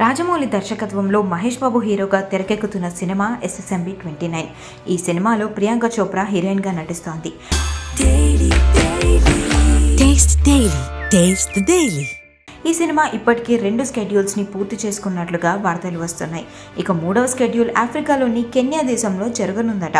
రాజమౌళి దర్శకత్వంలో మహేష్ బాబు హీరోగా తెరకెక్కుతున్న సినిమా SSMB 29. ఈ సినిమాలో ప్రియాంక చోప్రా హీరోయిన్గా నటిస్తోంది. ఈ సినిమా ఇప్పటికీ 2 స్కెడ్యూల్స్ని పూర్తి చేసుకున్నట్లుగా వార్తలు వస్తున్నాయి. ఇక 3వ స్కెడ్యూల్ ఆఫ్రికాలోని కెన్యా దేశంలో జరగనుందట.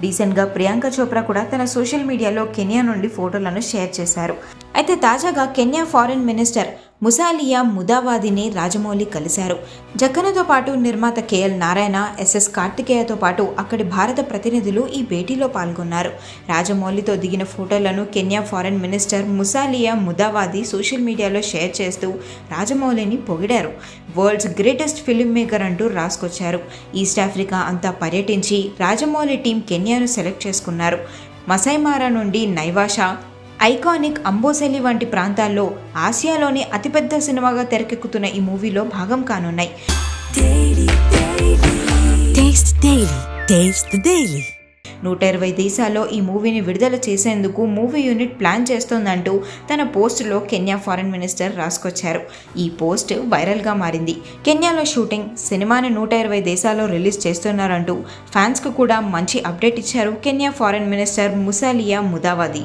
రీసెంట్గా ప్రియాంక చోప్రా కూడా తన సోషల్ మీడియాలో కెన్యా నుండి ఫోటోలను షేర్ చేశారు. అయితే తాజాగా కెన్యా ఫారెన్ మినిస్టర్ ముసాలియా ముదావాదిని రాజమౌళి కలిశారు. జక్కనతో పాటు నిర్మాత KL నారాయణ, SS కార్తికేయతో పాటు అక్కడి భారత ప్రతినిధులు ఈ భేటీలో పాల్గొన్నారు. రాజమౌళితో దిగిన ఫోటోలను కెన్యా ఫారెన్ మినిస్టర్ ముసాలియా ముదావాది సోషల్ మీడియాలో షేర్ చేస్తూ రాజమౌళిని పొగిడారు. వరల్డ్స్ గ్రేటెస్ట్ ఫిల్మ్ మేకర్ అంటూ రాసుకొచ్చారు. ఈస్ట్ ఆఫ్రికా అంతా పర్యటించి రాజమౌళి టీం కెన్యాను సెలెక్ట్ చేసుకున్నారు. మసైమారా నుండి నైవాషా, ఐకానిక్ అంబోసెలి వంటి ప్రాంతాల్లో ఆసియాలోని అతిపెద్ద సినిమాగా తెరకెక్కుతున్న ఈ మూవీలో భాగం కానున్నాయి. 120 దేశాల్లో ఈ మూవీని విడుదల చేసేందుకు మూవీ యూనిట్ ప్లాన్ చేస్తోందంటూ తన పోస్టులో కెన్యా ఫారెన్ మినిస్టర్ రాసుకొచ్చారు. ఈ పోస్ట్ వైరల్గా మారింది. కెన్యాలో షూటింగ్, సినిమాని 120 దేశాల్లో రిలీజ్ చేస్తున్నారంటూ ఫ్యాన్స్కు కూడా మంచి అప్డేట్ ఇచ్చారు కెన్యా ఫారెన్ మినిస్టర్ ముసాలియా ముదావాది.